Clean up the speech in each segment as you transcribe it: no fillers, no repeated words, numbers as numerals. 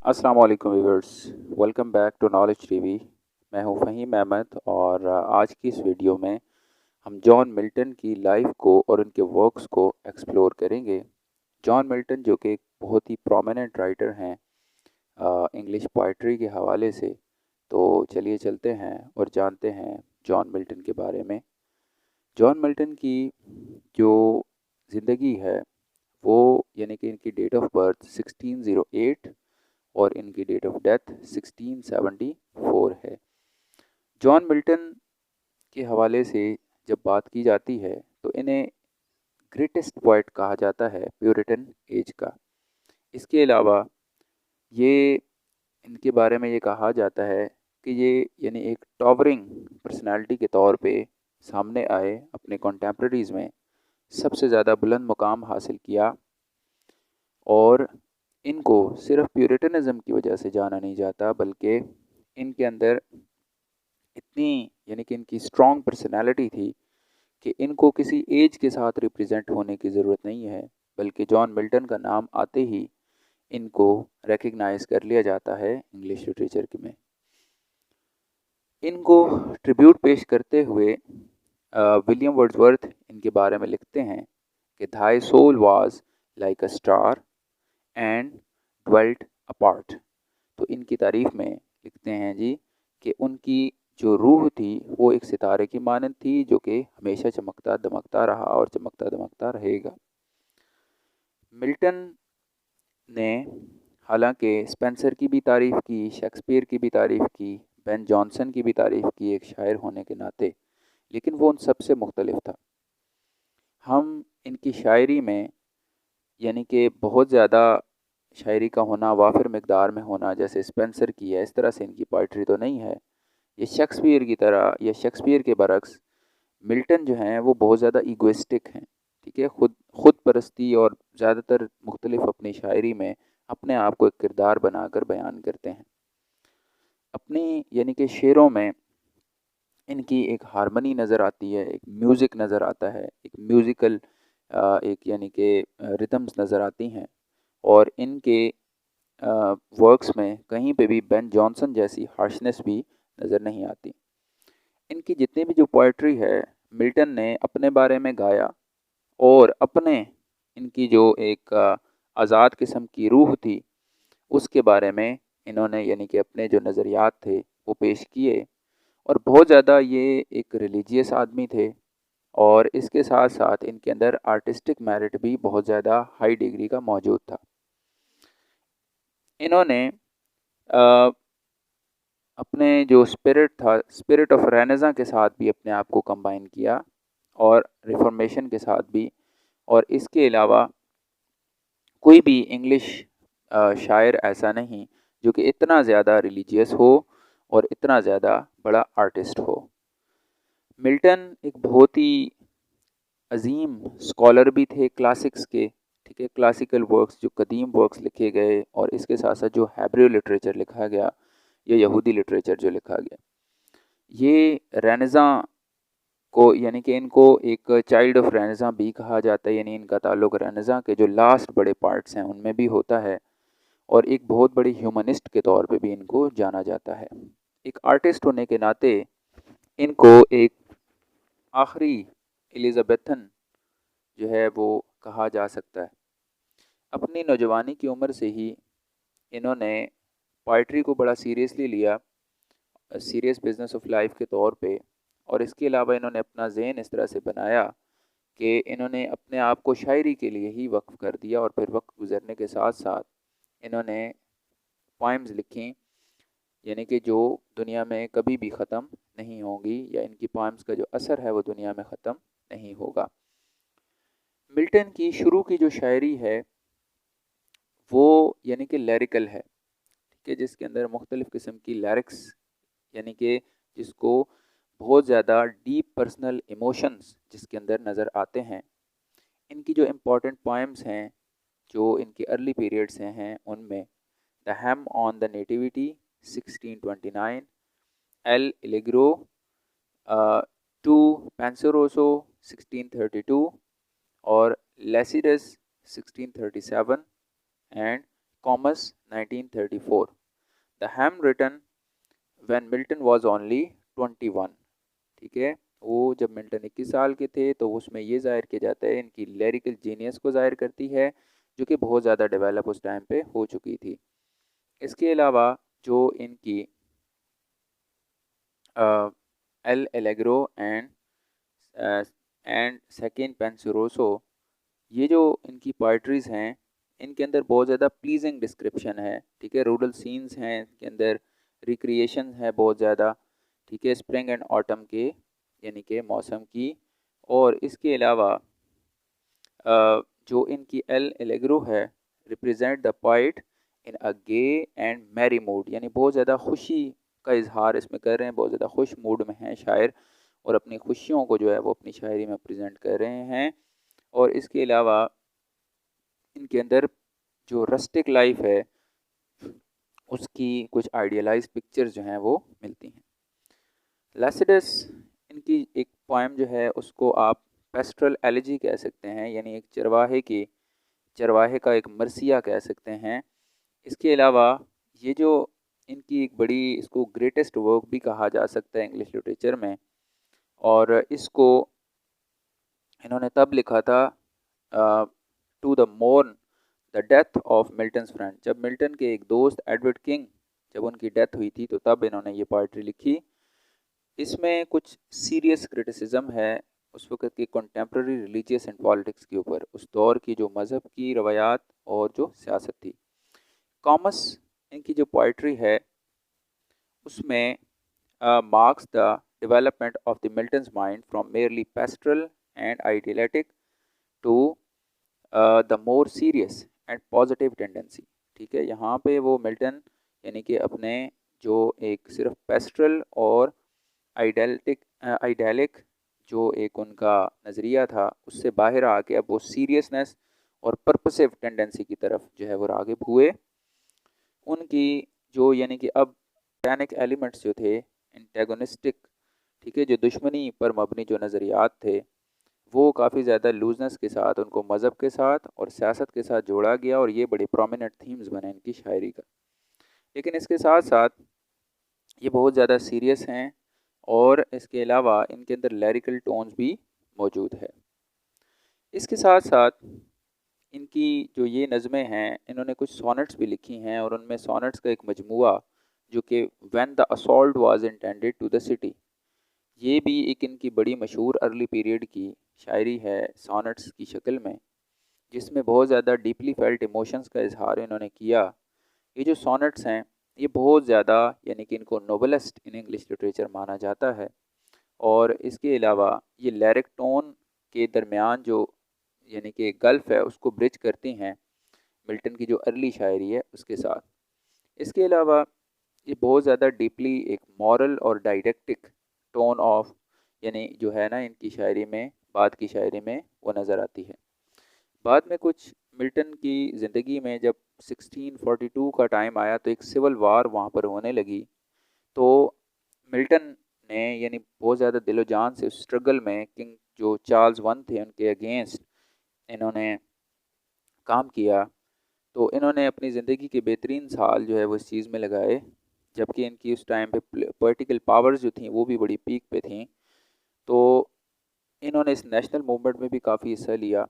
अस्सलाम वालेकुम viewers. Welcome back to knowledge TV. मैं हूं फ़हीम अहमद और आज की इस वीडियो में हम जॉन मिल्टन की लाइफ को और उनके वर्क्स को एक्सप्लोर करेंगे। जॉन मिल्टन जो कि एक बहुत ही प्रोमिनेंट राइटर हैं इंग्लिश पोइट्री के हवाले से। तो चलिए चलते हैं और जानते हैं जॉन मिल्टन के बारे में। जॉन मिल्टन की जो ज़िंदगी है वो यानी कि इनकी डेट ऑफ बर्थ 1608 और इनकी डेट ऑफ डेथ 1674 है। जॉन मिल्टन के हवाले से जब बात की जाती है तो इन्हें ग्रेटेस्ट पोएट कहा जाता है प्यूरिटन एज का। इसके अलावा ये इनके बारे में ये कहा जाता है कि ये यानी एक टॉवरिंग पर्सनालिटी के तौर पे सामने आए, अपने कॉन्टेम्प्रेरीज़ में सबसे ज़्यादा बुलंद मुकाम हासिल किया और इनको सिर्फ प्यूरिटनिज्म की वजह से जाना नहीं जाता बल्कि इनके अंदर इतनी यानी कि इनकी स्ट्रॉन्ग पर्सनैलिटी थी कि इनको किसी एज के साथ रिप्रेजेंट होने की ज़रूरत नहीं है, बल्कि जॉन मिल्टन का नाम आते ही इनको रिकग्नाइज कर लिया जाता है इंग्लिश लिटरेचर में। इनको ट्रिब्यूट पेश करते हुए विलियम वर्ड्सवर्थ इनके बारे में लिखते हैं कि thy soul was like a star and dwelt apart. तो इनकी तारीफ में लिखते हैं जी कि उनकी जो रूह थी वो एक सितारे की मानंद थी जो कि हमेशा चमकता दमकता रहा और चमकता दमकता रहेगा। मिल्टन ने हालांकि स्पेंसर की भी तारीफ़ की, शेक्सपियर की भी तारीफ़ की, बेन जॉनसन की भी तारीफ़ की एक शायर होने के नाते, लेकिन वो उन सबसे मुख्तलिफ था। हम इनकी शायरी में यानी कि बहुत ज़्यादा शायरी का होना, वाफिर मकदार में होना जैसे स्पेंसर की है, इस तरह से इनकी पोइट्री तो नहीं है। ये शेक्सपियर की तरह या शेक्सपियर के बरक्स मिल्टन जो हैं वो बहुत ज़्यादा ईगोइस्टिक हैं। ठीक है, खुद परस्ती और ज़्यादातर मुख्तलिफ अपनी शायरी में अपने आप को एक किरदार बनाकर बयान करते हैं। अपनी यानी कि शेरों में इनकी एक हारमनी नज़र आती है, एक म्यूज़िक नज़र आता है, एक म्यूज़िकल एक यानी कि रिदम्स नज़र आती हैं और इनके वर्क्स में कहीं पे भी बेन जॉनसन जैसी हार्शनेस भी नज़र नहीं आती। इनकी जितनी भी जो पोइट्री है मिल्टन ने अपने बारे में गाया और अपने इनकी जो एक आज़ाद किस्म की रूह थी उसके बारे में इन्होंने यानी कि अपने जो नज़रियात थे वो पेश किए। और बहुत ज़्यादा ये एक रिलीजियस आदमी थे और इसके साथ साथ इनके अंदर आर्टिस्टिक मेरिट भी बहुत ज़्यादा हाई डिग्री का मौजूद था। इन्होंने अ, अपने जो स्पिरिट था, स्पिरिट ऑफ रेनेसा के साथ भी अपने आप को कंबाइन किया और रिफॉर्मेशन के साथ भी। और इसके अलावा कोई भी इंग्लिश शायर ऐसा नहीं जो कि इतना ज़्यादा रिलीजियस हो और इतना ज़्यादा बड़ा आर्टिस्ट हो। मिल्टन एक बहुत ही अजीम स्कॉलर भी थे क्लासिक्स के। ठीक है, क्लासिकल वर्क्स जो कदीम वर्क्स लिखे गए और इसके साथ साथ जो हैब्रियो लिटरेचर लिखा गया या यहूदी लिटरेचर जो लिखा गया, ये रेनेसा को यानी कि इनको एक चाइल्ड ऑफ रेनेसा भी कहा जाता है। यानी इनका ताल्लुक रेनेसा के जो लास्ट बड़े पार्ट्स हैं उनमें भी होता है और एक बहुत बड़ी ह्यूमनिस्ट के तौर पे भी इनको जाना जाता है। एक आर्टिस्ट होने के नाते इनको एक आखिरी एलिज़ाबेथन जो है वो कहा जा सकता है। अपनी नौजवानी की उम्र से ही इन्होंने पोइट्री को बड़ा सीरियसली लिया, सीरियस बिजनेस ऑफ लाइफ के तौर पे। और इसके अलावा इन्होंने अपना ज़हन इस तरह से बनाया कि इन्होंने अपने आप को शायरी के लिए ही वक्फ कर दिया और फिर वक्त गुजरने के साथ साथ इन्होंने पोइम्स लिखी यानी कि जो दुनिया में कभी भी ख़त्म नहीं होंगी या इनकी पोइम्स का जो असर है वो दुनिया में ख़त्म नहीं होगा। मिल्टन की शुरू की जो शायरी है वो यानी कि लैरिकल है। ठीक है, जिसके अंदर मुख्तलिफ़ किस्म की लैरिक्स यानी कि जिसको बहुत ज़्यादा डीप पर्सनल इमोशंस जिसके अंदर नज़र आते हैं। इनकी जो इम्पोर्टेंट पोएम्स हैं जो इनके अर्ली पीरियड से हैं उनमें the hymn on the nativity 1629, L Allegro, Il Penseroso 1632 और Lycidas 1637 and Comus 1934. The hymn written when Milton was only 21। ठीक है, वो जब मिल्टन 21 साल के थे तो उसमें ये ज़ाहिर किया जाता है, इनकी लिरिकल जीनियस को ज़ाहिर करती है, जो कि बहुत ज़्यादा डेवलप उस टाइम पे हो चुकी थी। इसके अलावा जो इनकी एल एलेग्रो एंड सेकेंड पेंसरोसो, ये जो इनकी पोइट्रीज़ हैं, इनके अंदर बहुत ज़्यादा प्लीजिंग डिस्क्रिप्शन है। ठीक है, रूरल सीन्स हैं इनके अंदर, रिक्रिएशन है बहुत ज़्यादा। ठीक है, स्प्रिंग एंड ऑटम के यानी कि मौसम की। और इसके अलावा जो इनकी एल एलेग्रो है, represent the poet in a gay and merry mood, यानी बहुत ज़्यादा खुशी का इजहार इसमें कर रहे हैं, बहुत ज़्यादा खुश मूड में हैं शायर, और अपनी खुशियों को जो है वो अपनी शायरी में प्रेजेंट कर रहे हैं। और इसके अलावा इनके अंदर जो रस्टिक लाइफ है उसकी कुछ आइडियलाइज पिक्चर्स जो हैं वो मिलती हैं। लैसिडस, इनकी एक पोएम जो है उसको आप पेस्ट्रल एलिजी कह सकते हैं, यानी एक चरवाहे का एक मरसिया कह सकते हैं। इसके अलावा ये जो इनकी एक बड़ी, इसको ग्रेटेस्ट वर्क भी कहा जा सकता है इंग्लिश लिटरेचर में, और इसको इन्होंने तब लिखा था to the mourn the death of Milton's friend. जब मिल्टन के एक दोस्त एडवर्ड किंग, जब उनकी डेथ हुई थी तो तब इन्होंने ये पोइट्री लिखी। इसमें कुछ सीरियस क्रिटिसिज्म है उस वक्त की कंटेम्प्रेरी रिलीजियस एंड पॉलिटिक्स के ऊपर, उस दौर की जो मज़हब की रवायात और जो सियासत थी। कॉमस, इनकी जो पोइट्री है उसमें marks the development of the Milton's mind from merely pastoral and idealistic to the more serious and positive tendency। ठीक है, यहाँ पे वो मिल्टन यानी कि अपने जो एक सिर्फ पेस्ट्रल और आइडियलिक जो एक उनका नज़रिया था उससे बाहर आके अब वो सीरियसनेस और पर्पसिव टेंडेंसी की तरफ जो है वो राग़िब हुए। उनकी जो यानी कि अब टैनिक एलिमेंट्स जो थे एंटेगोनिस्टिक, ठीक है, जो दुश्मनी पर मबनी जो नज़रियात थे, वो काफ़ी ज़्यादा लूजनेस के साथ उनको मज़हब के साथ और सियासत के साथ जोड़ा गया, और ये बड़े प्रोमिनेंट थीम्स बने इनकी शायरी का। लेकिन इसके साथ साथ ये बहुत ज़्यादा सीरियस हैं, और इसके अलावा इनके अंदर लिरिकल टोन्स भी मौजूद है। इसके साथ साथ इनकी जो ये नज़में हैं, इन्होंने कुछ सोनेट्स भी लिखी हैं, और उनमें सोनेट्स का एक मजमूआ जो कि when the assault was intended to the city, ये भी एक इनकी बड़ी मशहूर अर्ली पीरियड की शायरी है सोनेट्स की शक्ल में, जिसमें बहुत ज़्यादा डीपली फेल्ट इमोशंस का इजहार इन्होंने किया। ये जो सोनेट्स हैं ये बहुत ज़्यादा यानी कि इनको नोबलेस्ट इन इंग्लिश लिटरेचर माना जाता है, और इसके अलावा ये लिरिक टोन के दरमियान जो यानी कि गल्फ है उसको ब्रिज करती हैं मिल्टन की जो अर्ली शायरी है उसके साथ। इसके अलावा ये बहुत ज़्यादा डीपली एक मॉरल और डायरेक्टिक टोन ऑफ यानी जो है ना इनकी शायरी में, बाद की शायरी में वो नज़र आती है। बाद में कुछ मिल्टन की ज़िंदगी में जब 1642 का टाइम आया तो एक सिविल वार वहाँ पर होने लगी, तो मिल्टन ने यानी बहुत ज़्यादा दिलो जान से उस स्ट्रगल में किंग जो चार्ल्स वन थे उनके अगेंस्ट इन्होंने काम किया। तो इन्होंने अपनी ज़िंदगी के बेहतरीन साल जो है वो इस चीज़ में लगाए, जबकि इनकी उस टाइम पे पॉलिटिकल पावर्स जो थी वो भी बड़ी पीक पे थी। तो इन्होंने इस नेशनल मूवमेंट में भी काफ़ी हिस्सा लिया,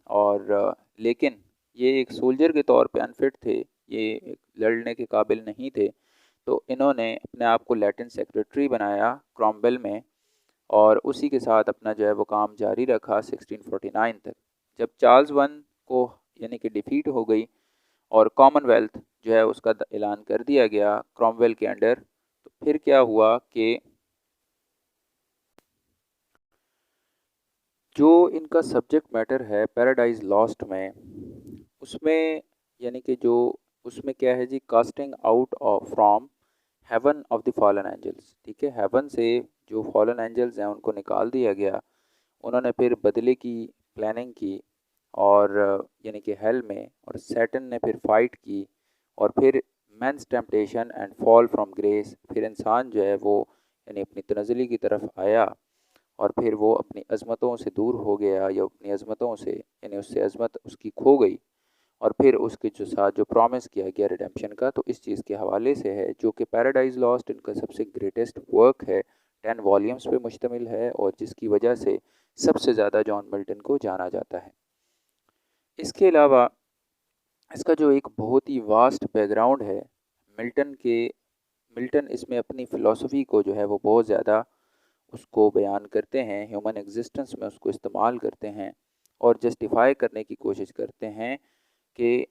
और लेकिन ये एक सोल्जर के तौर पे अनफिट थे, ये एक लड़ने के काबिल नहीं थे। तो इन्होंने अपने आप को लैटिन सेक्रेटरी बनाया क्रॉमवेल में, और उसी के साथ अपना जो है वो काम जारी रखा 1649 तक। जब चार्ल्स वन को यानी कि डिफीट हो गई और कॉमनवेल्थ जो है उसका ऐलान कर दिया गया क्रॉमवेल के अंडर, तो फिर क्या हुआ कि जो इनका सब्जेक्ट मैटर है पैराडाइज लॉस्ट में, उसमें यानी कि जो उसमें क्या है जी, casting out of from heaven of the fallen angels. ठीक है, हेवन से जो फॉलन एंजल्स हैं उनको निकाल दिया गया। उन्होंने फिर बदले की प्लानिंग की, और यानी कि हेल में, और सैटन ने फिर फाइट की, और फिर man's temptation and fall from grace, फिर इंसान जो है वो यानी अपनी तनज़ली की तरफ आया, और फिर वो अपनी अज़मतों से दूर हो गया, या अपनी अज़मतों से यानी उससे अज़मत उसकी खो गई, और फिर उसके जो साथ जो प्रॉमिस किया गया रिडेम्पशन का, तो इस चीज़ के हवाले से है, जो कि पैराडाइज लॉस्ट इनका सबसे ग्रेटेस्ट वर्क है, 10 वॉल्यूम्स पे मुश्तमिल है और जिसकी वजह से सबसे ज़्यादा जॉन मिल्टन को जाना जाता है। इसके अलावा इसका जो एक बहुत ही वास्ट बैकग्राउंड है, मिल्टन इसमें अपनी फ़िलॉसफ़ी को जो है वो बहुत ज़्यादा उसको बयान करते हैं, ह्यूमन एग्जिस्टेंस में उसको इस्तेमाल करते हैं और जस्टिफाई करने की कोशिश करते हैं कि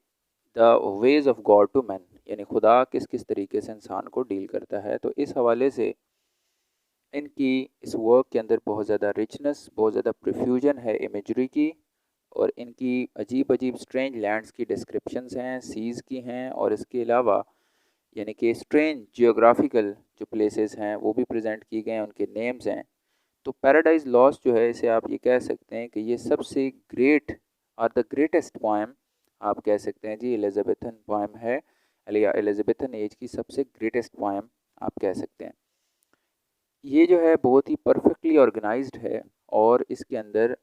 the ways of God to man, यानी खुदा किस किस तरीके से इंसान को डील करता है। तो इस हवाले से इनकी इस वर्क के अंदर बहुत ज़्यादा रिचनेस, बहुत ज़्यादा प्रोफ्यूजन है इमेजरी की, और इनकी अजीब अजीब स्ट्रेंज लैंड्स की डिस्क्रिप्शंस हैं, सीज़ की हैं, और इसके अलावा यानी कि स्ट्रेंज जियोग्राफिकल जो प्लेसेस हैं वो भी प्रेजेंट किए गए हैं, उनके नेम्स हैं। तो पैराडाइज लॉस्ट जो है, इसे आप ये कह सकते हैं कि ये सबसे ग्रेट और द ग्रेटेस्ट पोएम आप कह सकते हैं जी, एलिजाबेथन पोएम है, या एलिजाबेथन एज की सबसे ग्रेटेस्ट पोएम आप कह सकते हैं। ये जो है बहुत ही परफेक्टली ऑर्गेनाइज्ड है और इसके अंदर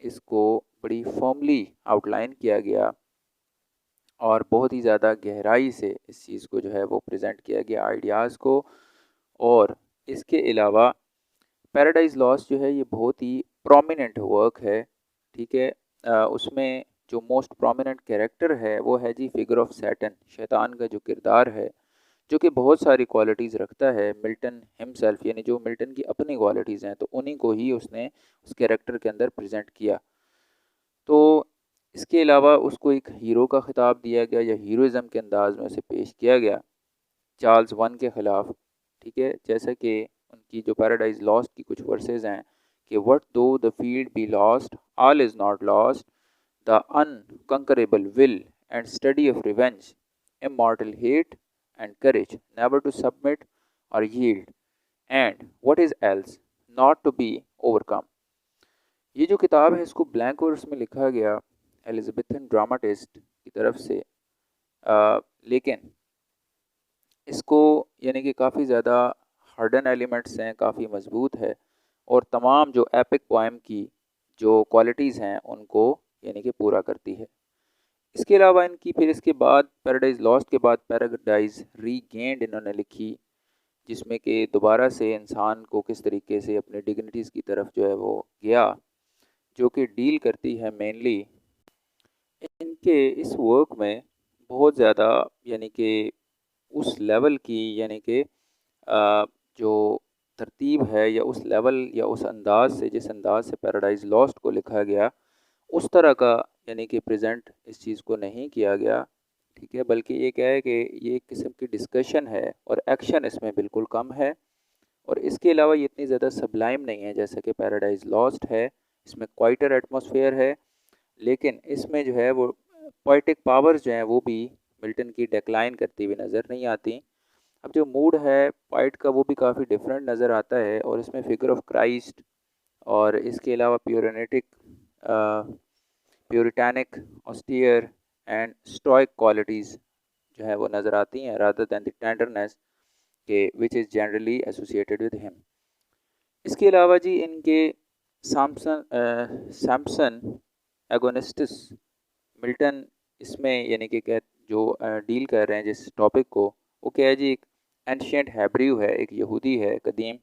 इसको बड़ी फॉर्मली आउटलाइन किया गया और बहुत ही ज़्यादा गहराई से इस चीज़ को जो है वो प्रेजेंट किया गया आइडियाज़ को। और इसके अलावा पैराडाइज लॉस्ट जो है ये बहुत ही प्रोमिनेंट वर्क है, ठीक है। उसमें जो मोस्ट प्रोमिनेंट कैरेक्टर है वो है जी फिगर ऑफ सैटन, शैतान का जो किरदार है, जो कि बहुत सारी क्वालिटीज़ रखता है मिल्टन हिमसेल्फ, यानी जो मिल्टन की अपनी क्वालिटीज़ हैं तो उन्हीं को ही उसने उस कैरेक्टर के अंदर प्रेजेंट किया। तो इसके अलावा उसको एक हीरो का खिताब दिया गया या हीरोइज़म के अंदाज में उसे पेश किया गया चार्ल्स वन के ख़िलाफ़, ठीक है। जैसा कि उनकी जो पैराडाइज लॉस्ट की कुछ वर्सेस हैं कि what though the field be lost, all is not lost, the unconquerable will and study of revenge, immortal hate and courage, never to submit or yield, and what is else, not to be overcome। ये जो किताब है इसको blank verse में लिखा गया Elizabethan dramatist की तरफ से, लेकिन इसको यानी कि काफ़ी ज़्यादा हार्डन एलिमेंट्स हैं, काफ़ी मजबूत है और तमाम जो एपिक पोएम की जो क्वालिटीज़ हैं उनको यानी कि पूरा करती है। इसके अलावा इनकी फिर इसके बाद पैराडाइज लॉस्ट के बाद पैराडाइज रीगेंड इन्होंने लिखी, जिसमें कि दोबारा से इंसान को किस तरीके से अपने डिग्निटीज़ की तरफ जो है वो गया, जो कि डील करती है मेनली इनके इस वर्क में बहुत ज़्यादा यानी कि उस लेवल की यानी कि जो तरतीब है या उस लेवल या उस अंदाज से जिस अंदाज से पैराडाइज लॉस्ट को लिखा गया उस तरह का यानी कि प्रेजेंट इस चीज़ को नहीं किया गया, ठीक है। बल्कि ये क्या है कि ये एक किस्म की डिस्कशन है और एक्शन इसमें बिल्कुल कम है, और इसके अलावा ये इतनी ज़्यादा सबलाइम नहीं है जैसा कि पैराडाइज लॉस्ट है। इसमें क्वाइटर एटमॉस्फेयर है, लेकिन इसमें जो है वो पोइटिक पावर्स जो हैं वो भी मिल्टन की डेक्लाइन करती हुई नज़र नहीं आती। अब जो मूड है पोइट का वो भी काफ़ी डिफरेंट नज़र आता है, और इसमें फिगर ऑफ क्राइस्ट और इसके अलावा प्योरिटैनिक, ऑस्टियर एंड स्टोइक क्वालिटीज़ जो है वो नज़र आती हैं रादर दैन द टेंडरनेस के which is generally associated with him. इसके अलावा जी इनके सैमसन एगोनिस्टिस मिल्टन इसमें यानी कि जो डील कर रहे हैं जिस टॉपिक को, वो क्या है जी, एक एंशियंट हैब्रियू है, एक यहूदी है कदीम,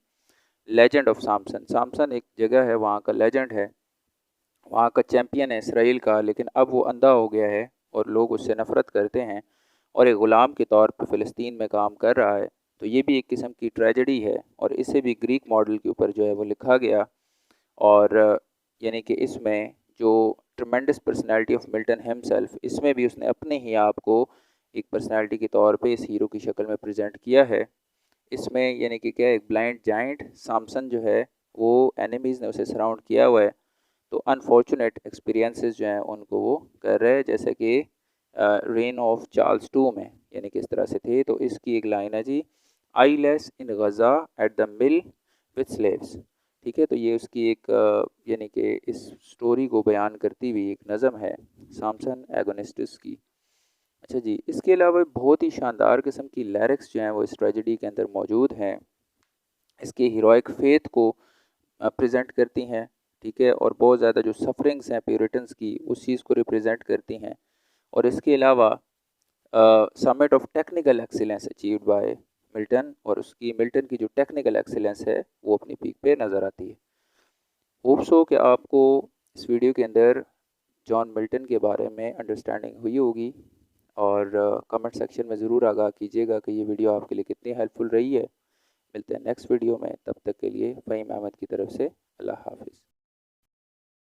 लेजेंड ऑफ सामसन। सामसन एक जगह है, वहाँ का लेजेंड है, वहाँ का चैम्पियन है इसराइल का, लेकिन अब वो अंधा हो गया है और लोग उससे नफ़रत करते हैं और एक ग़ुलाम के तौर पर फ़लस्तीन में काम कर रहा है। तो ये भी एक किस्म की ट्रेजेडी है और इसे भी ग्रीक मॉडल के ऊपर जो है वो लिखा गया। और यानी कि इसमें जो tremendous personality of Milton himself, इसमें भी उसने अपने ही आप को एक पर्सनैलिटी के तौर पे इस हीरो की शक्ल में प्रेजेंट किया है। इसमें यानी कि क्या, एक ब्लाइंड जाइंट सामसन जो है वो एनिमीज़ ने उसे सराउंड किया हुआ है, तो अनफॉर्चुनेट एक्सपीरियंसेस जो हैं उनको वो कर रहे हैं, जैसे कि रेन ऑफ चार्ल्स टू में यानी कि इस तरह से थे। तो इसकी एक लाइन है जी, eyeless in Gaza at the mill with slaves, ठीक है। तो ये उसकी एक यानी कि इस स्टोरी को बयान करती हुई एक नज़म है सामसन एगोनिस्टिस की। अच्छा जी, इसके अलावा बहुत ही शानदार किस्म की लिरिक्स जो हैं वो इस ट्रेजेडी के अंदर मौजूद हैं, इसके हीरोइक फेथ को प्रेजेंट करती हैं, ठीक है, और बहुत ज़्यादा जो सफरिंग्स हैं प्यूरिटन्स की उस चीज़ को रिप्रेजेंट करती हैं। और इसके अलावा summit of technical excellence achieved by Milton, और उसकी मिल्टन की जो टेक्निकल एक्सीलेंस है वो अपनी पीक पे नज़र आती है। होप सो कि आपको इस वीडियो के अंदर जॉन मिल्टन के बारे में अंडरस्टैंडिंग हुई होगी, और कमेंट सेक्शन में ज़रूर आगाह कीजिएगा कि ये वीडियो आपके लिए कितनी हेल्पफुल रही है। मिलते हैं नेक्स्ट वीडियो में, तब तक के लिए फ़हीम अहमद की तरफ से अल्लाह हाफिज़।